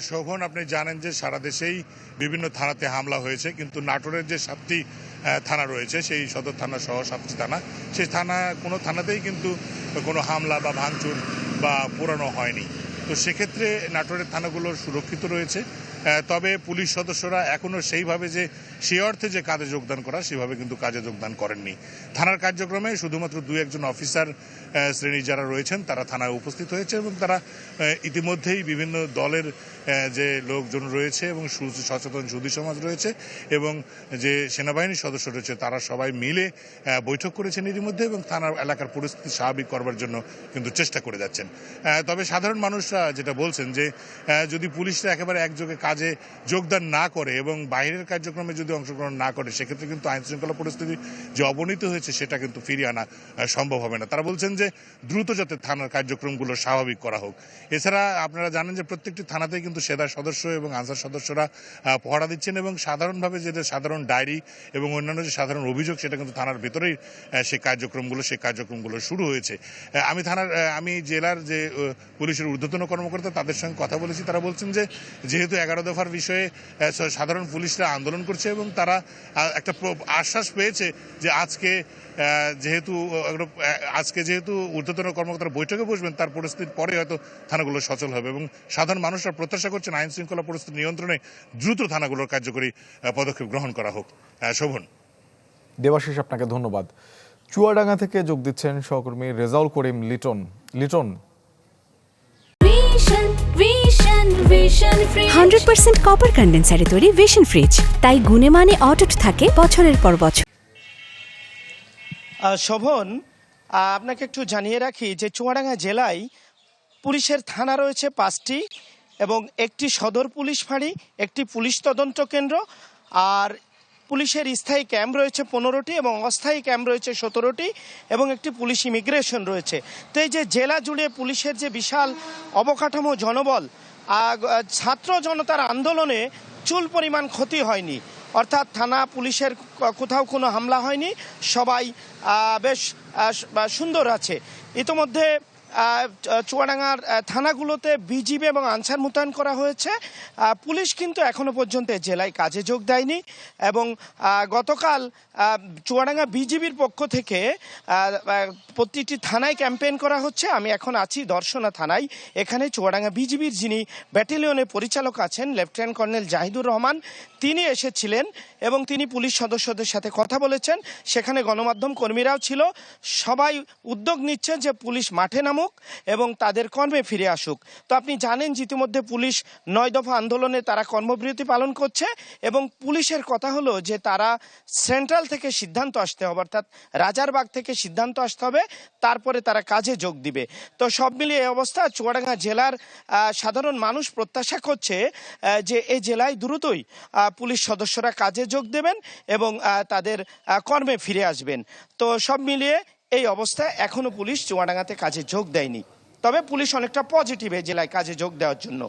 শোভন, আপনি জানেন যে সারা দেশেই বিভিন্ন থানাতে হামলা হয়েছে, কিন্তু নাটোরের যে 7টি থানা রয়েছে, সেই সদর থানা সহ 7টি থানা, সেই কোনো থানাতেই কিন্তু কোনো হামলা বা ভাঙচুর বা পোড়ানো হয়নি। তো সেক্ষেত্রে নাটোরের থানাগুলো সুরক্ষিত রয়েছে। তবে পুলিশ সদস্যরা এখনও সেইভাবে সেই অর্থে যে কাজে যোগদান করা, সেভাবে কিন্তু কাজে যোগদান করেননি। থানার কার্যক্রমে শুধুমাত্র 2-1 অফিসার শ্রেণীর যারা রয়েছেন তারা থানায় উপস্থিত হয়েছে এবং তারা ইতিমধ্যেই বিভিন্ন দলের যে লোকজন রয়েছে এবং সচেতন সুধী সমাজ রয়েছে এবং যে সেনাবাহিনীর সদস্য রয়েছে, তারা সবাই মিলে বৈঠক করেছেন ইতিমধ্যে এবং থানার এলাকার পরিস্থিতি স্বাভাবিক করবার জন্য কিন্তু চেষ্টা করে যাচ্ছেন। তবে সাধারণ মানুষরা যেটা বলছেন যে যদি পুলিশরা একেবারে একযোগে কাজে যোগদান না করে এবং বাইরের কার্যক্রমে যদি অংশগ্রহণ না করে, সেক্ষেত্রে কিন্তু আইন শৃঙ্খলা পরিস্থিতি যে অবনতি হয়েছে সেটা কিন্তু ফিরিয়ে আনা সম্ভব হবে না। তারা বলছেন যে দ্রুত যাতে থানার কার্যক্রমগুলো স্বাভাবিক করা হোক। এছাড়া আপনারা জানেন যে প্রত্যেকটি থানাতেই কিন্তু সেনা সদস্য এবং আনসার সদস্যরা পহরা দিচ্ছেন এবং সাধারণভাবে যে সাধারণ ডায়েরি এবং অন্যান্য যে সাধারণ অভিযোগ, সেটা কিন্তু থানার ভেতরেই সেই কার্যক্রমগুলো শুরু হয়েছে। আমি জেলার যে পুলিশের ঊর্ধ্বতন কর্মকর্তা তাদের সঙ্গে কথা বলেছি। তারা বলছেন যে যেহেতু 11 দফার বিষয়ে সাধারণ পুলিশরা আন্দোলন করছে এবং তারা একটা আশ্বাস পেয়েছে যে আজকে যেহেতু ঊর্ধ্বতন কর্মকর্তারা বৈঠকে বসবেন, তার পরিস্থিতির পরে হয়তো থানাগুলো সচল হবে এবং সাধারণ মানুষরা প্রত্যাশা করছেন আইন শৃঙ্খলা পরিস্থিতি নিয়ন্ত্রণে দ্রুত থানাগুলোর কার্যকরী পদক্ষেপ গ্রহণ করা হোক। শোভন। দেবাশিস, আপনাকে ধন্যবাদ। চুয়াডাঙ্গা থেকে যোগ দিচ্ছেন সহকর্মী রেজাউল করিম লিটন। 100% কপার কন্ডেন্সারে তৈরি ভিশন ফ্রিজ, তাই গুণে মানে অটুট থাকে বছরের পর বছর। শোভন, আপনাকে একটু জানিয়ে রাখি যে চুয়াডাঙ্গা জেলায় পুলিশের থানা রয়েছে 5টি এবং একটি সদর পুলিশ ফাঁড়ি, একটি পুলিশ তদন্ত কেন্দ্র, আর পুলিশের স্থায়ী ক্যাম্প রয়েছে 15টি এবং অস্থায়ী ক্যাম্প রয়েছে 17টি এবং একটি পুলিশ ইমিগ্রেশন রয়েছে। তো এই যে জেলা জুড়ে পুলিশের যে বিশাল অবকাঠামো জনবল, ছাত্র জনতার আন্দোলনে চুল পরিমাণ ক্ষতি হয়নি, অর্থাৎ থানা পুলিশের কোথাও কোনো হামলা হয়নি, সবাই বেশ সুন্দর আছে। ইতোমধ্যে চুয়াডাঙ্গার থানাগুলোতে বিজিবি এবং আনসার মোতায়েন করা হয়েছে। পুলিশ কিন্তু এখনো পর্যন্ত জেলায় কাজে যোগ দেয়নি এবং গতকাল চুয়াডাঙ্গা বিজিবির পক্ষ থেকে প্রতিটি থানায় ক্যাম্পেইন করা হচ্ছে। আমি এখন আছি দর্শনা থানায়। এখানে চুয়াডাঙ্গা বিজিবির যিনি ব্যাটালিয়নের পরিচালক আছেন, লেফটেন্যান্ট কর্নেল জাহিদুর রহমান, তিনি এসেছিলেন এবং তিনি পুলিশ সদস্যদের সাথে কথা বলেছেন। সেখানে গণমাধ্যম কর্মীরাও ছিল। সবাই উদ্যোগ নিচ্ছেন যে পুলিশ মাঠে নামুক এবং তাদের কর্মে ফিরে আসুক। তো আপনি জানেন যে ইতিমধ্যে পুলিশ 9 দফা আন্দোলনে তারা কর্মবিরতি পালন করছে এবং পুলিশের কথা হলো যে তারা সেন্ট্রাল থেকে সিদ্ধান্ত আসতে হবে, অর্থাৎ রাজারবাগ থেকে সিদ্ধান্ত আসতে হবে, তারপরে তারা কাজে যোগ দিবে। তো সব মিলিয়ে এই অবস্থা। চুয়াডাঙ্গা জেলার সাধারণ মানুষ প্রত্যাশা করছে যে এই জেলায় দ্রুতই পুলিশ সদস্যরা কাজে যোগ দেবেন এবং তাদের কর্মে ফিরে আসবেন। তো সব মিলিয়ে এই অবস্থায় এখনো পুলিশ চুয়াডাঙ্গাতে কাজে যোগ দেয়নি, তবে পুলিশ অনেকটা পজিটিভ এই জেলায় কাজে যোগ দেওয়ার জন্য।